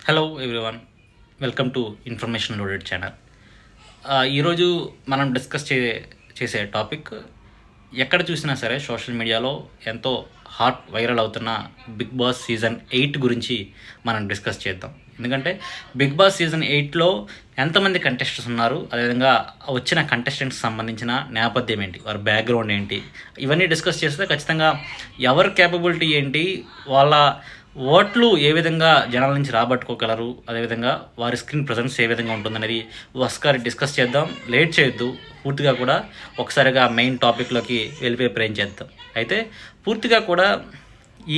Hello everyone, welcome to information loaded channel. ఈరోజు మనం discuss చేసే టాపిక్ ఎక్కడ చూసినా సరే సోషల్ మీడియాలో ఎంతో హాట్ వైరల్ అవుతున్న బిగ్ బాస్ సీజన్ 8 గురించి మనం డిస్కస్ చేద్దాం. ఎందుకంటే బిగ్ బాస్ సీజన్ 8లో ఎంతమంది కంటెస్టెంట్స్ ఉన్నారు, అదేవిధంగా వచ్చిన కంటెస్టెంట్స్ సంబంధించిన నేపథ్యం ఏంటి, వారి బ్యాక్గ్రౌండ్ ఏంటి, ఇవన్నీ డిస్కస్ చేస్తే ఖచ్చితంగా ఎవరి కేపబిలిటీ ఏంటి, వాళ్ళ ఓట్లు ఏ విధంగా జనాల నుంచి రాబట్టుకోగలరు, అదేవిధంగా వారి స్క్రీన్ ప్రజెన్స్ ఏ విధంగా ఉంటుందనేది ఒకసారి డిస్కస్ చేద్దాం. లేట్ చేయొద్దు, పూర్తిగా కూడా ఒకసారిగా మెయిన్ టాపిక్లోకి వెళ్ళిపోయి ప్రయత్నం చేద్దాం. అయితే పూర్తిగా కూడా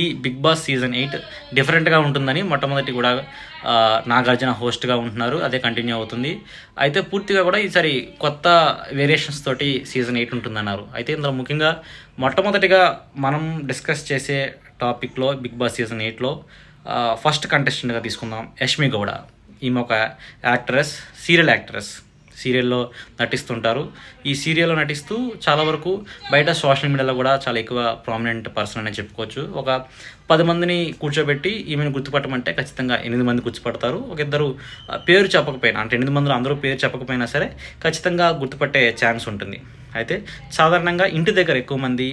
ఈ బిగ్ బాస్ సీజన్ 8 డిఫరెంట్గా ఉంటుందని మొట్టమొదటి కూడా నాగార్జున హోస్ట్గా ఉంటున్నారు, అదే కంటిన్యూ అవుతుంది. అయితే పూర్తిగా కూడా ఈసారి కొత్త వేరియేషన్స్ తోటి సీజన్ 8 ఉంటుందన్నారు. అయితే ఇందులో ముఖ్యంగా మొట్టమొదటిగా మనం డిస్కస్ చేసే టాపిక్లో బిగ్ బాస్ సీజన్ 8లో ఫస్ట్ కంటెస్టెంట్గా తీసుకుందాం యష్మి గౌడ. ఈమె ఒక యాక్ట్రెస్, సీరియల్ యాక్ట్రెస్, సీరియల్లో నటిస్తుంటారు. ఈ సీరియల్లో నటిస్తూ చాలా వరకు బయట సోషల్ మీడియాలో కూడా చాలా ఎక్కువ ప్రామినెంట్ పర్సన్ అనే చెప్పుకోవచ్చు. ఒక 10 మందిని కూర్చోబెట్టి ఈమెను గుర్తుపట్టమంటే ఖచ్చితంగా 8 మంది గుర్తుపడతారు. ఒక ఇద్దరు పేరు చెప్పకపోయినా, అంటే 8 మందిలో అందరూ పేరు చెప్పకపోయినా సరే ఖచ్చితంగా గుర్తుపట్టే ఛాన్స్ ఉంటుంది. అయితే సాధారణంగా ఇంటి దగ్గర ఎక్కువ మంది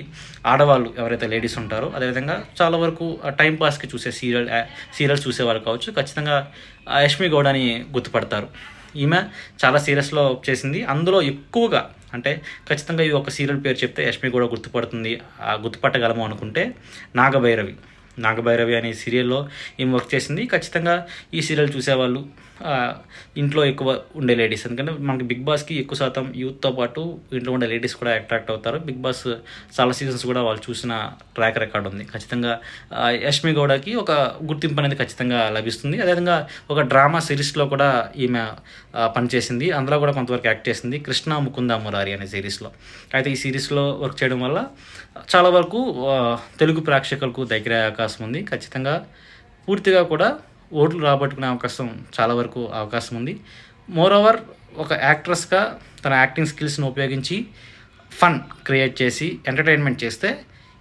ఆడవాళ్ళు ఎవరైతే లేడీస్ ఉంటారో, అదేవిధంగా చాలా వరకు టైంపాస్కి చూసే సీరియల్స్ చూసేవాళ్ళు కావచ్చు, ఖచ్చితంగా యష్మి గౌడని గుర్తుపడతారు. ఈమె చాలా సీరియల్స్లో చేసింది. అందులో ఎక్కువగా అంటే ఖచ్చితంగా ఇది ఒక సీరియల్ పేరు చెప్తే యష్మి కూడా గుర్తుపట్టగలము అనుకుంటే నాగభైరవి అనే సీరియల్లో ఈమె వర్క్ చేసింది. ఖచ్చితంగా ఈ సీరియల్ చూసేవాళ్ళు ఇంట్లో ఎక్కువ ఉండే లేడీస్, ఎందుకంటే మనకి బిగ్ బాస్కి ఎక్కువ శాతం యూత్తో పాటు ఇంట్లో ఉండే లేడీస్ కూడా అట్రాక్ట్ అవుతారు. బిగ్ బాస్ చాలా సీజన్స్ కూడా వాళ్ళు చూసిన ట్రాక్ రికార్డ్ ఉంది. ఖచ్చితంగా యష్మి గౌడకి ఒక గుర్తింపు అనేది ఖచ్చితంగా లభిస్తుంది. అదేవిధంగా ఒక డ్రామా సిరీస్లో కూడా ఈమె పనిచేసింది. అందులో కూడా కొంతవరకు యాక్ట్ చేసింది, కృష్ణ ముకుంద మురారి అనే సిరీస్లో. అయితే ఈ సిరీస్లో వర్క్ చేయడం వల్ల చాలా వరకు తెలుగు ప్రేక్షకులకు దగ్గర అవకాశం ఉంది. ఖచ్చితంగా పూర్తిగా కూడా ఓట్లు రాబట్టుకునే చాలా వరకు అవకాశం ఉంది. మోరోవర్ ఒక యాక్ట్రెస్గా తన యాక్టింగ్ స్కిల్స్ని ఉపయోగించి ఫన్ క్రియేట్ చేసి ఎంటర్టైన్మెంట్ చేస్తే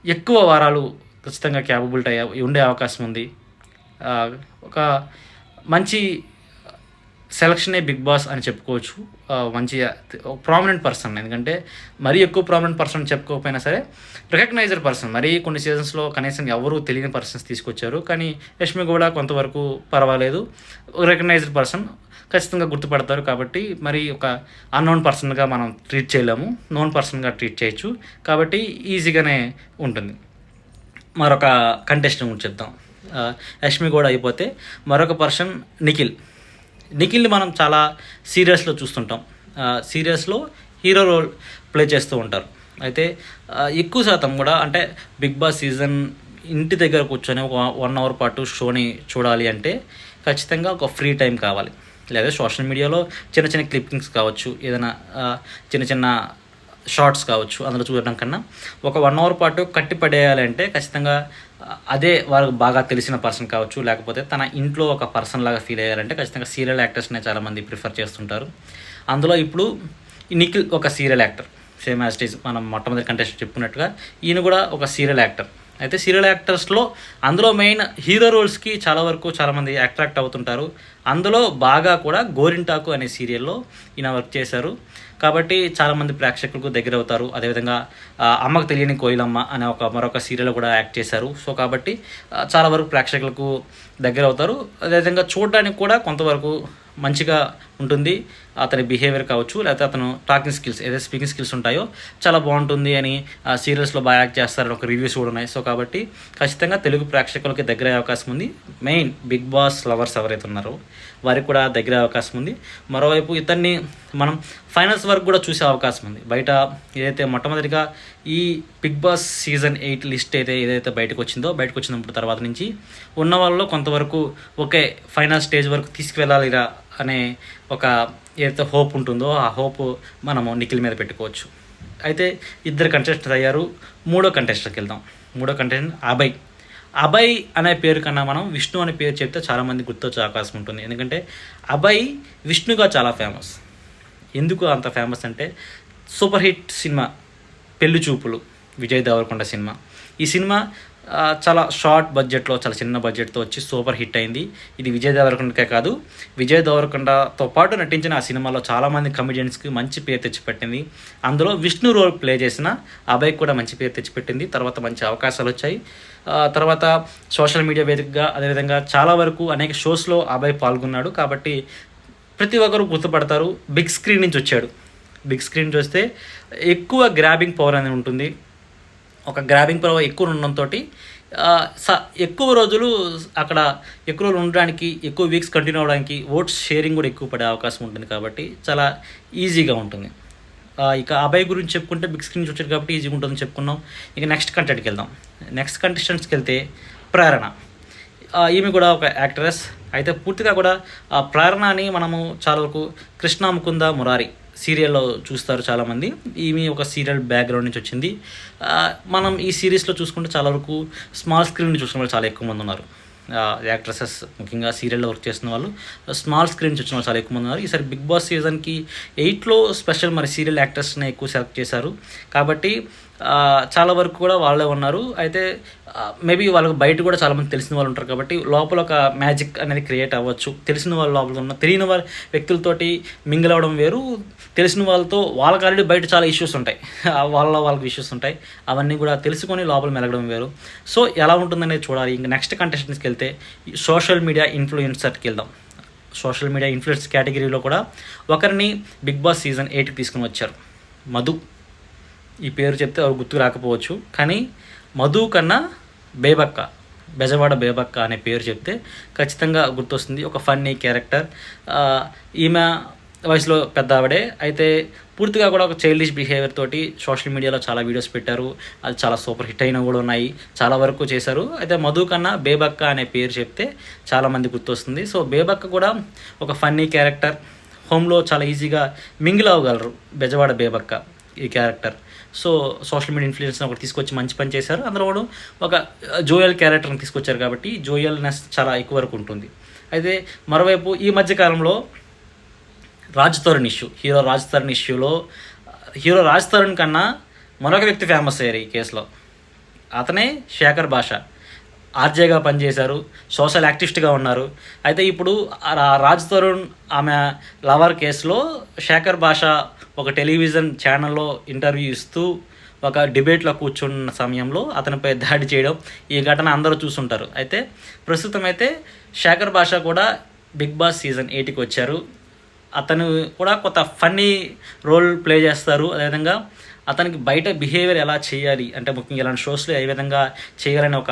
ఎక్కువ వారాలు ఖచ్చితంగా క్యాపబిలిటీ ఉండే అవకాశం ఉంది. ఒక మంచి సెలక్షనే బిగ్ బాస్ అని చెప్పుకోవచ్చు. మంచి ప్రామినెంట్ పర్సన్, ఎందుకంటే మరీ ఎక్కువ ప్రామినెంట్ పర్సన్ చెప్పుకోకపోయినా సరే రికగ్నైజ్డ్ పర్సన్. మరీ కొన్ని సీజన్స్లో కనీసం ఎవరూ తెలియని పర్సన్స్ తీసుకొచ్చారు, కానీ యష్మి కూడా కొంతవరకు పర్వాలేదు, రికగ్నైజ్డ్ పర్సన్, ఖచ్చితంగా గుర్తుపడతారు. కాబట్టి మరి ఒక అన్నోన్ పర్సన్గా మనం ట్రీట్ చేయలేము, నోన్ పర్సన్గా ట్రీట్ చేయొచ్చు. కాబట్టి ఈజీగానే ఉంటుంది. మరొక కంటెస్టెంట్ గురించి చెప్తాం. యష్మి కూడా అయిపోతే మరొక పర్సన్ నిఖిల్ని మనం చాలా సీరియల్స్లో చూస్తుంటాం. సీరియల్స్లో హీరో రోల్ ప్లే చేస్తూ ఉంటారు. అయితే ఎక్కువ శాతం కూడా అంటే బిగ్ బాస్ సీజన్ ఇంటి దగ్గర కూర్చొని ఒక 1 అవర్ పాటు షోని చూడాలి అంటే ఖచ్చితంగా ఒక ఫ్రీ టైం కావాలి. లేదా సోషల్ మీడియాలో చిన్న చిన్న క్లిప్పింగ్స్ కావచ్చు, ఏదైనా చిన్న షార్ట్స్ కావచ్చు, అందులో చూడడం కన్నా ఒక 1 అవర్ పాటు కట్టి పడేయాలంటే ఖచ్చితంగా అదే వాళ్ళకి బాగా తెలిసిన పర్సన్ కావచ్చు, లేకపోతే తన ఇంట్లో ఒక పర్సన్ లాగా ఫీల్ అయ్యాలంటే ఖచ్చితంగా సీరియల్ యాక్టర్స్నే చాలామంది ప్రిఫర్ చేస్తుంటారు. అందులో ఇప్పుడు నిఖిల్ ఒక serial actor, same as it is మనం మొట్టమొదటి కంటెస్టెంట్ చెప్పుకున్నట్టుగా ఈయన కూడా ఒక సీరియల్ యాక్టర్. అయితే సీరియల్ యాక్టర్స్లో అందులో మెయిన్ హీరో రోల్స్కి చాలా వరకు చాలామంది అట్రాక్ట్ అవుతుంటారు. అందులో బాగా కూడా గోరింటాకు అనే సీరియల్లో ఈయన వర్క్ చేశారు. కాబట్టి చాలామంది ప్రేక్షకులకు దగ్గర అవుతారు. అదేవిధంగా అమ్మకు తెలియని కోయిలమ్మ అనే మరొక సీరియల్ కూడా యాక్ట్ చేశారు. సో కాబట్టి చాలా వరకు ప్రేక్షకులకు దగ్గర అవుతారు. అదేవిధంగా చూడడానికి కూడా కొంతవరకు మంచిగా ఉంటుంది. అతని బిహేవియర్ కావచ్చు, లేకపోతే అతను టాకింగ్ స్కిల్స్, ఏదైతే స్పీకింగ్ స్కిల్స్ ఉంటాయో చాలా బాగుంటుంది అని సీరియల్స్లో బాగా యాక్ట్ చేస్తారని ఒక రివ్యూస్ కూడా ఉన్నాయి. సో కాబట్టి ఖచ్చితంగా తెలుగు ప్రేక్షకులకి దగ్గర అయ్యే అవకాశం ఉంది. మెయిన్ బిగ్ బాస్ లవర్స్ ఎవరైతే ఉన్నారో వారికి కూడా దగ్గర అవకాశం ఉంది. మరోవైపు ఇతన్ని మనం ఫైనల్స్ వరకు కూడా చూసే అవకాశం ఉంది. బయట ఏదైతే మొట్టమొదటిగా ఈ బిగ్ బాస్ సీజన్ 8 లిస్ట్ ఏదైతే బయటకు వచ్చినప్పుడు తర్వాత నుంచి ఉన్న వాళ్ళలో కొంతవరకు ఒకే ఫైనల్ స్టేజ్ వరకు తీసుకువెళ్ళాలిరా అనే ఒక ఏదైతే హోప్ ఉంటుందో ఆ హోప్ మనము నిఖిల్ మీద పెట్టుకోవచ్చు. అయితే 2 కంటెస్టెంట్ అయ్యారు. 3వ కంటెస్టెంట్కి వెళ్దాం. 3వ కంటెస్టెంట్ అభయ్ అనే పేరు కన్నా మనం విష్ణు అనే పేరు చెప్తే చాలామంది గుర్తొచ్చే అవకాశం ఉంటుంది. ఎందుకంటే అభయ్ విష్ణుగా చాలా ఫేమస్. ఎందుకు అంత ఫేమస్ అంటే సూపర్ హిట్ సినిమా పెళ్లి చూపులు, విజయ్ దేవరకొండ సినిమా. ఈ సినిమా చాలా షార్ట్ బడ్జెట్లో, చాలా చిన్న బడ్జెట్తో వచ్చి సూపర్ హిట్ అయింది. ఇది విజయ్ దేవరకొండకే కాదు, విజయ్ దేవరకొండతో పాటు నటించిన ఆ సినిమాలో చాలామంది కమెడియన్స్కి మంచి పేరు తెచ్చిపెట్టింది. అందులో విష్ణు రోల్ ప్లే చేసిన అభయ్కి కూడా మంచి పేరు తెచ్చిపెట్టింది. తర్వాత మంచి అవకాశాలు వచ్చాయి. తర్వాత సోషల్ మీడియా వేదికగా, అదేవిధంగా చాలా వరకు అనేక షోస్లో అభయ్ పాల్గొన్నాడు. కాబట్టి ప్రతి ఒక్కరు గుర్తుపడతారు. బిగ్ స్క్రీన్ నుంచి వచ్చాడు. బిగ్ స్క్రీన్ చూస్తే ఎక్కువ గ్రాబింగ్ పవర్ అనేది ఉంటుంది. ఒక గ్రాబింగ్ పవర్ ఎక్కువ ఉండడంతో ఎక్కువ రోజులు అక్కడ ఎక్కువ రోజులు ఉండడానికి, ఎక్కువ వీక్స్ కంటిన్యూ అవ్వడానికి ఓట్స్ షేరింగ్ కూడా ఎక్కువ పడే అవకాశం ఉంటుంది. కాబట్టి చాలా ఈజీగా ఉంటుంది. ఇక అభయ్ గురించి చెప్పుకుంటే బిగ్ స్క్రీన్ నుంచి వచ్చాడు కాబట్టి ఈజీగా ఉంటుందని చెప్పుకున్నాం. ఇక నెక్స్ట్ కంటెంట్కి వెళ్దాం. నెక్స్ట్ కంటెస్టెంట్స్కి వెళ్తే ప్రేరణ. ఈమె కూడా ఒక యాక్ట్రెస్. అయితే పూర్తిగా కూడా ఆ ప్రేరణని మనము చాలా వరకు కృష్ణ ముకుంద మురారి సీరియల్లో చూస్తారు చాలామంది. ఈమె ఒక సీరియల్ బ్యాక్గ్రౌండ్ నుంచి వచ్చింది. మనం ఈ సిరీస్లో చూసుకుంటే చాలా వరకు స్మాల్ స్క్రీన్ నుంచి చూసిన వాళ్ళు చాలా ఎక్కువ మంది ఉన్నారు. యాక్ట్రసెస్ ముఖ్యంగా సీరియల్లో వర్క్ చేస్తున్న వాళ్ళు స్మాల్ స్క్రీన్ నుంచి వచ్చిన వాళ్ళు చాలా ఎక్కువ మంది ఉన్నారు. ఈసారి బిగ్ బాస్ సీజన్కి 8లో స్పెషల్ మరి సీరియల్ యాక్టర్స్ని ఎక్కువ సెలెక్ట్ చేశారు. కాబట్టి చాలా వరకు కూడా వాళ్ళే ఉన్నారు. అయితే మేబీ వాళ్ళకి బయట కూడా చాలామంది తెలిసిన వాళ్ళు ఉంటారు. కాబట్టి లోపల ఒక మ్యాజిక్ అనేది క్రియేట్ అవ్వచ్చు. తెలిసిన వాళ్ళు లోపల ఉన్న తెలియని వాళ్ళ వ్యక్తులతోటి మింగిల్ అవ్వడం వేరు. తెలిసిన వాళ్ళతో వాళ్ళకి ఆల్రెడీ బయట చాలా ఇష్యూస్ ఉంటాయి, వాళ్ళకి ఇష్యూస్ ఉంటాయి. అవన్నీ కూడా తెలుసుకొని లోపల మెలగడం వేరు. సో ఎలా ఉంటుందనేది చూడాలి. ఇంకా నెక్స్ట్ కంటెస్టెంట్స్కి వెళ్తే సోషల్ మీడియా ఇన్ఫ్లుయెన్సర్కి వెళ్దాం. సోషల్ మీడియా ఇన్ఫ్లుయెన్స్ కేటగిరీలో కూడా ఒకరిని బిగ్ బాస్ సీజన్ 8కి తీసుకుని వచ్చారు. మధు. ఈ పేరు చెప్తే ఎవరు గుర్తుకు రాకపోవచ్చు, కానీ మధు కన్నా బేబక్క, బెజవాడ బేబక్క అనే పేరు చెప్తే ఖచ్చితంగా గుర్తొస్తుంది. ఒక ఫన్నీ క్యారెక్టర్. ఈమె వయసులో పెద్ద ఆవిడే. అయితే పూర్తిగా కూడా ఒక చైల్డిష్ బిహేవియర్ తోటి సోషల్ మీడియాలో చాలా వీడియోస్ పెట్టారు. అది చాలా సూపర్ హిట్ అయినా కూడా ఉన్నాయి, చాలా వరకు చేశారు. అయితే మధు కన్నా బేబక్క అనే పేరు చెప్తే చాలామంది గుర్తొస్తుంది. సో బేబక్క కూడా ఒక ఫన్నీ క్యారెక్టర్. హోమ్లో చాలా ఈజీగా మింగిల్ అవ్వగలరు బెజవాడ బేబక్క ఈ character. So social media influence ఒకటి తీసుకొచ్చి మంచి పని చేశారు. అందులో కూడా ఒక జోయల్ క్యారెక్టర్ని తీసుకొచ్చారు కాబట్టి జోయల్నెస్ చాలా ఎక్కువ వరకు ఉంటుంది. అయితే మరోవైపు ఈ మధ్యకాలంలో రాజ్ తరుణ్ ఇష్యూ, హీరో రాజ్ తరుణ్ ఇష్యూలో హీరో రాజ్ తరుణ్ కన్నా మరొక వ్యక్తి ఫేమస్ అయ్యారు ఈ కేసులో. అతనే శేఖర్ భాష. ఆర్జేగా పనిచేశారు, సోషల్ యాక్టివిస్ట్గా ఉన్నారు. అయితే ఇప్పుడు రాజ్ తరుణ్ ఆమె లవర్ కేసులో శేఖర్ భాష ఒక టెలివిజన్ ఛానల్లో ఇంటర్వ్యూ ఇస్తూ ఒక డిబేట్లో కూర్చున్న సమయంలో అతనిపై దాడి చేయడం, ఈ ఘటన అందరూ చూసుంటారు. అయితే ప్రస్తుతం అయితే శేఖర్ భాష కూడా బిగ్ బాస్ సీజన్ 8కి వచ్చారు. అతను కూడా కొత్త ఫన్నీ రోల్ ప్లే చేస్తారు. అదేవిధంగా అతనికి బయట బిహేవియర్ ఎలా చేయాలి అంటే ముఖ్యంగా ఇలాంటి షోస్లో ఏ విధంగా చేయాలని ఒక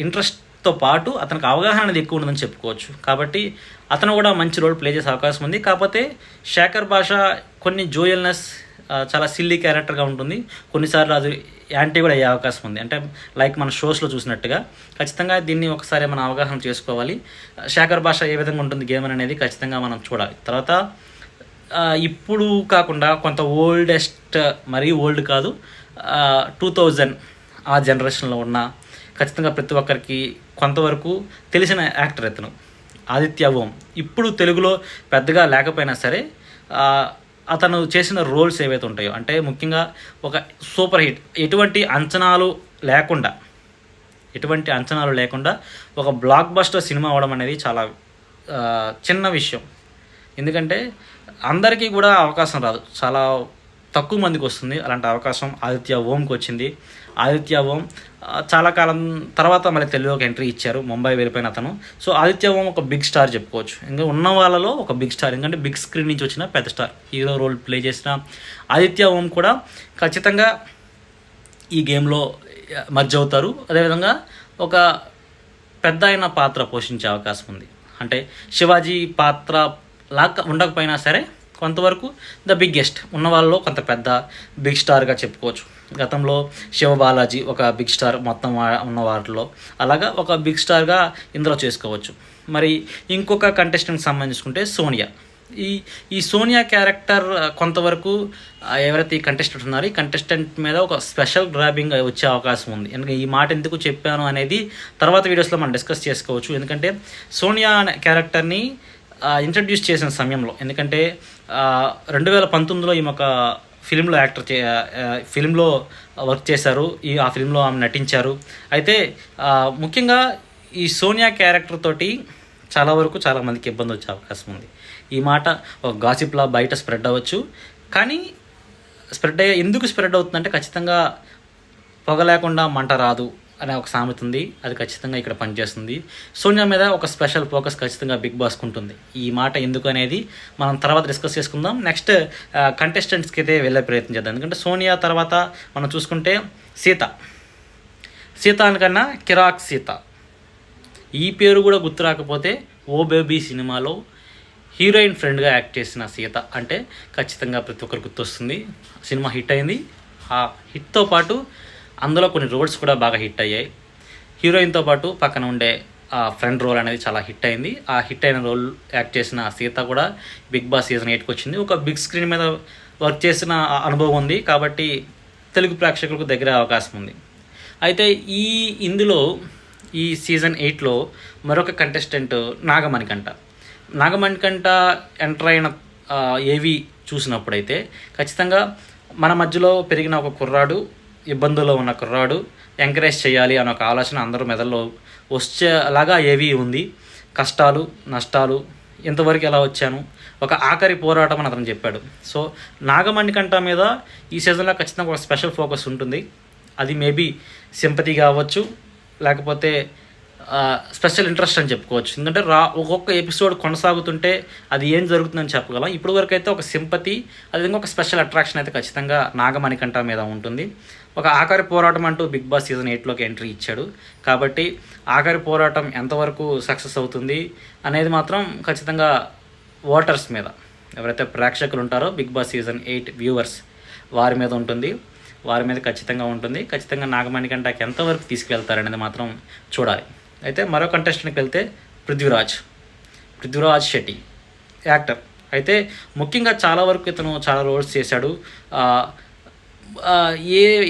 ఇంట్రెస్ట్తో పాటు అతనికి అవగాహన అనేది ఎక్కువ ఉంటుందని చెప్పుకోవచ్చు. కాబట్టి అతను కూడా మంచి రోల్ ప్లే చేసే అవకాశం ఉంది. కాకపోతే శేఖర్ భాష కొన్ని జోయల్నెస్, చాలా సిల్లీ క్యారెక్టర్గా ఉంటుంది. కొన్నిసార్లు అది యాంటీ కూడా అయ్యే అవకాశం ఉంది. అంటే లైక్ మన షోస్లో చూసినట్టుగా. ఖచ్చితంగా దీన్ని ఒకసారి మనం అవగాహన చేసుకోవాలి. శేఖర్ భాష ఏ విధంగా ఉంటుంది గేమ్ అనేది ఖచ్చితంగా మనం చూడాలి. తర్వాత ఇప్పుడు కాకుండా కొంత ఓల్డెస్ట్, మరీ ఓల్డ్ కాదు, 2000 ఆ జనరేషన్లో ఉన్న ఖచ్చితంగా ప్రతి ఒక్కరికి కొంతవరకు తెలిసిన యాక్టర్ ఇతను ఆదిత్య ఓం. ఇప్పుడు తెలుగులో పెద్దగా లేకపోయినా సరే అతను చేసిన రోల్స్ ఏవైతే ఉంటాయో అంటే ముఖ్యంగా ఒక సూపర్ హిట్, ఎటువంటి అంచనాలు లేకుండా ఒక బ్లాక్ బస్టర్ సినిమా అవడం అనేది చాలా చిన్న విషయం. ఎందుకంటే అందరికీ కూడా అవకాశం రాదు, చాలా తక్కువ మందికి వస్తుంది. అలాంటి అవకాశం ఆదిత్య ఓంకి వచ్చింది. ఆదిత్య ఓం చాలా కాలం తర్వాత మళ్ళీ తెలుగులోకి ఎంట్రీ ఇచ్చారు, ముంబై వెళ్ళిపోయిన అతను. సో ఆదిత్య ఓం ఒక బిగ్ స్టార్ చెప్పుకోవచ్చు. ఇంకా ఉన్న వాళ్ళలో ఒక బిగ్ స్టార్, ఎందుకంటే బిగ్ స్క్రీన్ నుంచి వచ్చిన పెద్ద స్టార్. హీరో రోల్ ప్లే చేసిన ఆదిత్య ఓం కూడా ఖచ్చితంగా ఈ గేమ్లో మర్జ్ అవుతారు. అదేవిధంగా ఒక పెద్ద అయిన పాత్ర పోషించే అవకాశం ఉంది. అంటే శివాజీ పాత్ర లాగా ఉండకపోయినా సరే కొంతవరకు ద బిగ్గెస్ట్ ఉన్న వాళ్ళలో కొంత పెద్ద బిగ్ స్టార్గా చెప్పుకోవచ్చు. గతంలో శివబాలాజీ ఒక బిగ్ స్టార్ మొత్తం ఉన్న వాటిలో, అలాగా ఒక బిగ్ స్టార్గా ఇందులో చేసుకోవచ్చు. మరి ఇంకొక కంటెస్టెంట్కి సంబంధించుకుంటే సోనియా. ఈ సోనియా క్యారెక్టర్ కొంతవరకు ఎవరైతే ఈ కంటెస్టెంట్ ఉన్నారో ఈ కంటెస్టెంట్ మీద ఒక స్పెషల్ గ్రాబింగ్ వచ్చే అవకాశం ఉంది. ఎందుకంటే ఈ మాట ఎందుకు చెప్పాను అనేది తర్వాత వీడియోస్లో మనం డిస్కస్ చేసుకోవచ్చు. ఎందుకంటే సోనియా అనే క్యారెక్టర్ని ఇంట్రడ్యూస్ చేసిన సమయంలో, ఎందుకంటే 2019లో ఈమె ఒక ఫిలింలో వర్క్ చేశారు. ఆ ఫిలింలో ఆమె నటించారు. అయితే ముఖ్యంగా ఈ సోనియా క్యారెక్టర్ తోటి చాలా వరకు చాలామందికి ఇబ్బంది వచ్చే అవకాశం ఉంది. ఈ మాట ఒక గాసిప్లా బయట స్ప్రెడ్ అవ్వచ్చు. కానీ ఎందుకు స్ప్రెడ్ అవుతుందంటే ఖచ్చితంగా పొగ లేకుండా మంట రాదు అనే ఒక సామెత ఉంది. అది ఖచ్చితంగా ఇక్కడ పనిచేస్తుంది. సోనియా మీద ఒక స్పెషల్ ఫోకస్ ఖచ్చితంగా బిగ్ బాస్కి ఉంటుంది. ఈ మాట ఎందుకు అనేది మనం తర్వాత డిస్కస్ చేసుకుందాం. నెక్స్ట్ కంటెస్టెంట్స్కి అయితే వెళ్ళే ప్రయత్నం చేద్దాం. ఎందుకంటే సోనియా తర్వాత మనం చూసుకుంటే సీత అనకన్నా కిరాక్ సీత, ఈ పేరు కూడా గుర్తు రాకపోతే ఓ బేబీ సినిమాలో హీరోయిన్ ఫ్రెండ్గా యాక్ట్ చేసిన సీత అంటే ఖచ్చితంగా ప్రతి ఒక్కరు గుర్తొస్తుంది. సినిమా హిట్ అయింది. ఆ హిట్తో పాటు అందులో కొన్ని రోల్స్ కూడా బాగా హిట్ అయ్యాయి. హీరోయిన్తో పాటు పక్కన ఉండే ఫ్రెండ్ రోల్ అనేది చాలా హిట్ అయింది. ఆ హిట్ అయిన రోల్ యాక్ట్ చేసిన సీత కూడా బిగ్ బాస్ సీజన్ 8కి వచ్చింది. ఒక బిగ్ స్క్రీన్ మీద వర్క్ చేసిన అనుభవం ఉంది కాబట్టి తెలుగు ప్రేక్షకులకు దగ్గర అవకాశం ఉంది. అయితే ఇందులో ఈ సీజన్ 8లో మరొక కంటెస్టెంట్ నాగమణికంఠ ఎంటర్ అయిన ఏవి చూసినప్పుడైతే ఖచ్చితంగా మన మధ్యలో పెరిగిన ఒక కుర్రాడు, ఇబ్బందుల్లో ఉన్న కుర్రాడు ఎంకరేజ్ చేయాలి అనే ఒక ఆలోచన అందరూ మెదడులో వచ్చేలాగా ఏవి ఉంది. కష్టాలు నష్టాలు ఇంతవరకు ఎలా వచ్చాను, ఒక ఆఖరి పోరాటం అని అతను చెప్పాడు. సో నాగమణికంఠ మీద ఈ సీజన్లో ఖచ్చితంగా ఒక స్పెషల్ ఫోకస్ ఉంటుంది. అది మేబీ సింపతి కావచ్చు, లేకపోతే స్పెషల్ ఇంట్రెస్ట్ అని చెప్పుకోవచ్చు. ఎందుకంటే ఒక్కొక్క ఎపిసోడ్ కొనసాగుతుంటే అది ఏం జరుగుతుందని చెప్పగలం. ఇప్పుడు వరకు అయితే ఒక సింపతి, అదేవిధంగా ఒక స్పెషల్ అట్రాక్షన్ అయితే ఖచ్చితంగా నాగమణికంఠ మీద ఉంటుంది. ఒక ఆఖరి పోరాటం అంటూ బిగ్ బాస్ సీజన్ 8లోకి ఎంట్రీ ఇచ్చాడు కాబట్టి ఆఖరి పోరాటం ఎంతవరకు సక్సెస్ అవుతుంది అనేది మాత్రం ఖచ్చితంగా ఓటర్స్ మీద, ఎవరైతే ప్రేక్షకులు ఉంటారో బిగ్ బాస్ సీజన్ 8 వ్యూవర్స్, వారి మీద ఉంటుంది. వారి మీద ఖచ్చితంగా ఉంటుంది. ఖచ్చితంగా నాగమణికంఠకి ఎంతవరకు తీసుకువెళ్తారనేది మాత్రం చూడాలి. అయితే మరో కంటెస్టెంట్కి వెళ్తే పృథ్వీరాజ్ శెట్టి యాక్టర్. అయితే ముఖ్యంగా చాలా వరకు ఇతను చాలా రోల్స్ చేశాడు.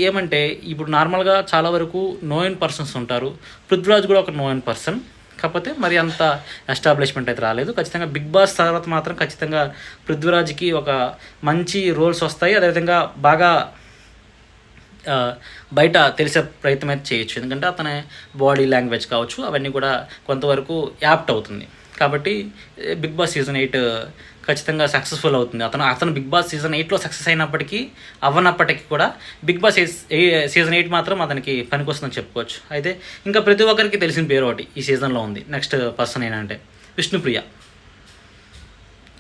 ఏమంటే ఇప్పుడు నార్మల్గా చాలా వరకు నోయిన్ పర్సన్స్ ఉంటారు. పృథ్వీరాజ్ కూడా ఒక నోయిన్ పర్సన్, కాకపోతే మరి అంత ఎస్టాబ్లిష్మెంట్ అయితే రాలేదు. ఖచ్చితంగా బిగ్ బాస్ తర్వాత మాత్రం ఖచ్చితంగా పృథ్వీరాజ్కి ఒక మంచి రోల్స్ వస్తాయి. అదేవిధంగా బాగా బయట తెలిసే ప్రయత్నం అయితే చేయొచ్చు. ఎందుకంటే అతని బాడీ లాంగ్వేజ్ కావచ్చు, అవన్నీ కూడా కొంతవరకు యాప్ట్ అవుతుంది. కాబట్టి బిగ్ బాస్ సీజన్ 8 ఖచ్చితంగా సక్సెస్ఫుల్ అవుతుంది. అతను బిగ్ బాస్ సీజన్ 8లో సక్సెస్ అవ్వనప్పటికీ కూడా బిగ్ బాస్ సీజన్ 8 మాత్రం అతనికి పనికొస్తుందని చెప్పుకోవచ్చు. అయితే ఇంకా ప్రతి ఒక్కరికి తెలిసిన పేరు ఒకటి ఈ సీజన్లో ఉంది. నెక్స్ట్ పర్సన్ ఏంటంటే విష్ణుప్రియ.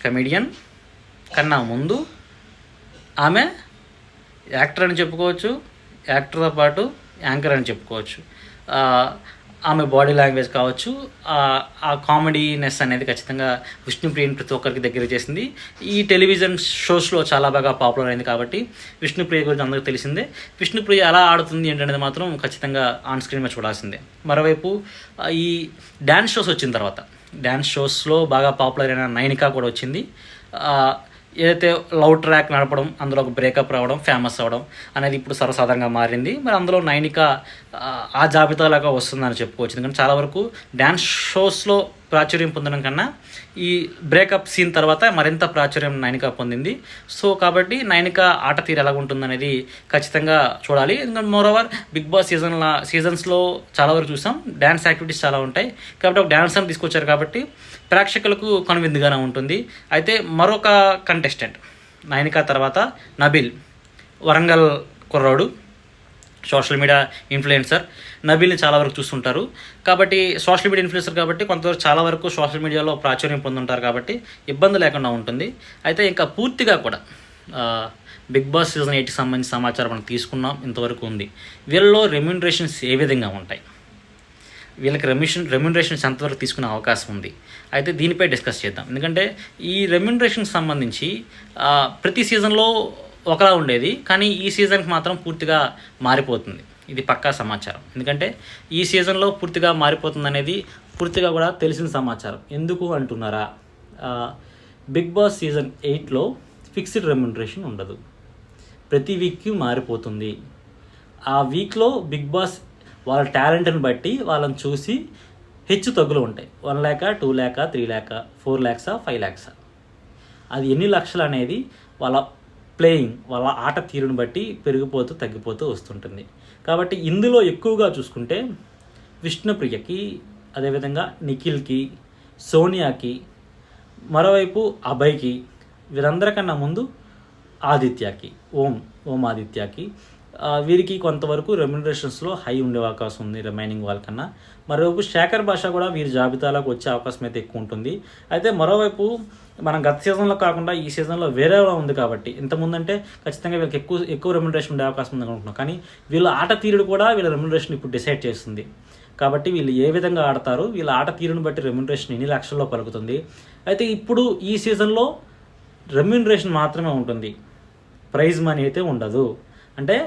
కమెడియన్ కన్నా ముందు ఆమె యాక్టర్ అని చెప్పుకోవచ్చు, యాక్టర్తో పాటు యాంకర్ అని చెప్పుకోవచ్చు. ఆమె బాడీ లాంగ్వేజ్ కావచ్చు, ఆ కామెడీనెస్ అనేది ఖచ్చితంగా విష్ణుప్రియని ప్రతి ఒక్కరికి దగ్గర చేసింది. ఈ టెలివిజన్ షోస్లో చాలా బాగా పాపులర్ అయింది కాబట్టి విష్ణుప్రియ గురించి అందరికీ తెలిసిందే. విష్ణుప్రియ ఎలా ఆడుతుంది ఏంటనేది మాత్రం ఖచ్చితంగా ఆన్ స్క్రీన్ మీద చూడాల్సిందే. మరోవైపు ఈ డ్యాన్స్ షోస్ వచ్చిన తర్వాత డ్యాన్స్ షోస్లో బాగా పాపులర్ అయిన నైనికా కూడా వచ్చింది. ఏదైతే లవ్ ట్రాక్ నడపడం, అందులో ఒక బ్రేకప్ రావడం, ఫేమస్ అవ్వడం అనేది ఇప్పుడు సర్వసాధారణంగా మారింది. మరి అందులో నైనిక ఆ జాబితాలాగా వస్తుందని చెప్పుకోవచ్చు. ఎందుకంటే చాలా వరకు డ్యాన్స్ షోస్లో ప్రాచుర్యం పొందడం కన్నా ఈ బ్రేకప్ సీన్ తర్వాత మరింత ప్రాచుర్యం నైనిక పొందింది. సో కాబట్టి నైనిక ఆట తీరు ఎలా ఉంటుందనేది ఖచ్చితంగా చూడాలి. ఎందుకంటే మోరోవర్ బిగ్ బాస్ సీజన్స్లో చాలా వరకు చూసాం, డ్యాన్స్ యాక్టివిటీస్ చాలా ఉంటాయి కాబట్టి ఒక డ్యాన్సర్ని తీసుకొచ్చారు కాబట్టి ప్రేక్షకులకు కనువిందుగానే ఉంటుంది. అయితే మరొక కంటెస్టెంట్ నైనిక తర్వాత నబీల్, వరంగల్ కుర్రాడు, సోషల్ మీడియా ఇన్ఫ్లుయెన్సర్. నబీల్ని చాలా వరకు చూస్తుంటారు కాబట్టి సోషల్ మీడియా ఇన్ఫ్లుయెన్సర్ కాబట్టి కొంతవరకు చాలా వరకు సోషల్ మీడియాలో ప్రాచుర్యం పొందుంటారు కాబట్టి ఇబ్బంది లేకుండా ఉంటుంది. అయితే ఇంకా పూర్తిగా కూడా బిగ్ బాస్ సీజన్ 8కి సంబంధించిన సమాచారం మనం తీసుకున్నాం, ఇంతవరకు ఉంది. వీళ్ళలో రెమ్యూనరేషన్స్ ఏ విధంగా ఉంటాయి, వీళ్ళకి రెమ్యూనరేషన్స్ ఎంతవరకు తీసుకునే అవకాశం ఉంది, అయితే దీనిపై డిస్కస్ చేద్దాం. ఎందుకంటే ఈ రెమ్యూనరేషన్కి సంబంధించి ప్రతి సీజన్లో ఒకలా ఉండేది, కానీ ఈ సీజన్కి మాత్రం పూర్తిగా మారిపోతుంది. ఇది పక్కా సమాచారం. ఎందుకంటే ఈ సీజన్లో పూర్తిగా మారిపోతుంది అనేది పూర్తిగా కూడా తెలిసిన సమాచారం. ఎందుకు అంటున్నారా, బిగ్ బాస్ సీజన్ 8లో ఫిక్స్డ్ రెమ్యూనరేషన్ ఉండదు, ప్రతి వీక్కి మారిపోతుంది. ఆ వీక్లో బిగ్ బాస్ వాళ్ళ టాలెంట్ని బట్టి వాళ్ళని చూసి హెచ్చు తగ్గులు ఉంటాయి. 1 lakh, 2 lakh, 3 lakh, 4 lakhs, 5 lakhs, అది ఎన్ని లక్షలు అనేది వాళ్ళ ప్లేయింగ్ వాళ్ళ ఆట తీరుని బట్టి పెరిగిపోతూ తగ్గిపోతూ వస్తుంటుంది. కాబట్టి ఇందులో ఎక్కువగా చూసుకుంటే విష్ణుప్రియకి, అదేవిధంగా నిఖిల్కి, సోనియాకి, మరోవైపు అభయ్కి, వీరందరికన్నా ముందు ఆదిత్యకి, ఓం ఆదిత్యకి, వీరికి కొంతవరకు రెమ్యునరేషన్స్లో హై ఉండే అవకాశం ఉంది రిమైనింగ్ వాళ్ళకన్నా. మరోవైపు శేఖర్ భాష కూడా వీరి జాబితాలోకి వచ్చే అవకాశం అయితే ఎక్కువ ఉంటుంది. అయితే మరోవైపు మనం గత సీజన్లో కాకుండా ఈ సీజన్లో వేరేలా ఉంది కాబట్టి, ఇంతకుముందంటే ఖచ్చితంగా వీళ్ళకి ఎక్కువ రెమ్యునరేషన్ ఉండే అవకాశం ఉంది అనుకుంటున్నాం. కానీ వీళ్ళ ఆట తీరుడు కూడా వీళ్ళ రెమ్యునరేషన్ ఇప్పుడు డిసైడ్ చేస్తుంది. కాబట్టి వీళ్ళు ఏ విధంగా ఆడతారు, వీళ్ళ ఆట తీరుని బట్టి రెమ్యునరేషన్ ఎన్ని లక్షల్లో పలుకుతుంది. అయితే ఇప్పుడు ఈ సీజన్లో రెమ్యునరేషన్ మాత్రమే ఉంటుంది, ప్రైజ్ మనీ అయితే ఉండదు. అంటే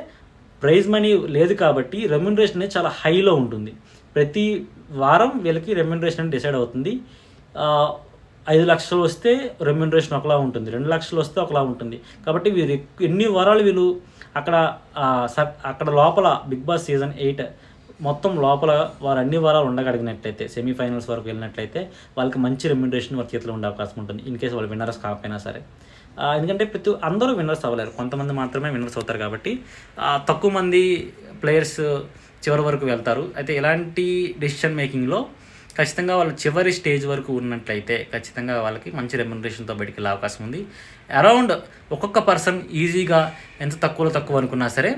ప్రైజ్ మనీ లేదు కాబట్టి రెమ్యునరేషన్ అనేది చాలా హైలో ఉంటుంది. ప్రతి వారం వీళ్ళకి రెమ్యునరేషన్ డిసైడ్ అవుతుంది. 5 లక్షలు వస్తే రెమ్యునరేషన్ ఒకలా ఉంటుంది, 2 లక్షలు వస్తే ఒకలా ఉంటుంది. కాబట్టి వీరు ఎన్ని వారాలు వీళ్ళు అక్కడ లోపల బిగ్ బాస్ సీజన్ 8 మొత్తం లోపల వారు అన్ని వారాలు ఉండగలిగినట్లయితే, సెమీఫైనల్స్ వరకు వెళ్ళినట్లయితే వాళ్ళకి మంచి రెమ్యునరేషన్ వారి చేతిలో ఉండే అవకాశం ఉంటుంది, ఇన్ కేసు వాళ్ళు విన్నర్స్ కాకపోయినా సరే. ఎందుకంటే అందరూ విన్నర్స్ అవ్వలేరు, కొంతమంది మాత్రమే విన్నర్స్ అవుతారు. కాబట్టి తక్కువ మంది ప్లేయర్స్ చివరి వరకు వెళ్తారు. అయితే ఇలాంటి డెసిషన్ మేకింగ్లో ఖచ్చితంగా వాళ్ళు చివరి స్టేజ్ వరకు ఉన్నట్లయితే ఖచ్చితంగా వాళ్ళకి మంచి రెమ్యునరేషన్తో బయటికి వెళ్ళే అవకాశం ఉంది. అరౌండ్ ఒక్కొక్క పర్సన్ ఈజీగా ఎంత తక్కువ అనుకున్నా సరే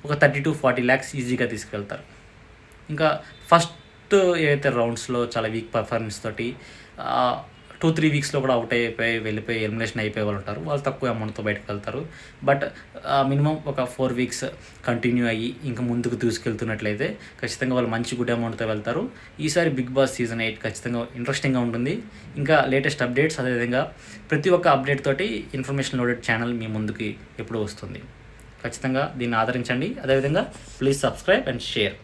ఒక 30 to 40 lakhs ఈజీగా తీసుకెళ్తారు. ఇంకా ఫస్ట్ ఏవైతే రౌండ్స్లో చాలా వీక్ పర్ఫార్మెన్స్ తోటి 2-3 వీక్స్లో కూడా అవుట్ వెళ్ళిపోయి ఎలిమినేషన్ అయిపోయే వాళ్ళు ఉంటారు, వాళ్ళు తక్కువ అమౌంట్తో బయటకు వెళ్తారు. బట్ మినిమం ఒక 4 weeks కంటిన్యూ అయ్యి ఇంకా ముందుకు తీసుకెళ్తున్నట్లయితే ఖచ్చితంగా వాళ్ళు మంచి గుడ్ అమౌంట్తో వెళ్తారు. ఈసారి బిగ్ బాస్ సీజన్ 8 ఖచ్చితంగా ఇంట్రెస్టింగ్గా ఉంటుంది. ఇంకా లేటెస్ట్ అప్డేట్స్, అదేవిధంగా ప్రతి ఒక్క అప్డేట్ తోటి ఇన్ఫర్మేషన్ లోడెడ్ ఛానల్ మీ ముందుకి ఎప్పుడూ వస్తుంది. ఖచ్చితంగా దీన్ని ఆదరించండి. అదేవిధంగా ప్లీజ్ సబ్స్క్రైబ్ అండ్ షేర్.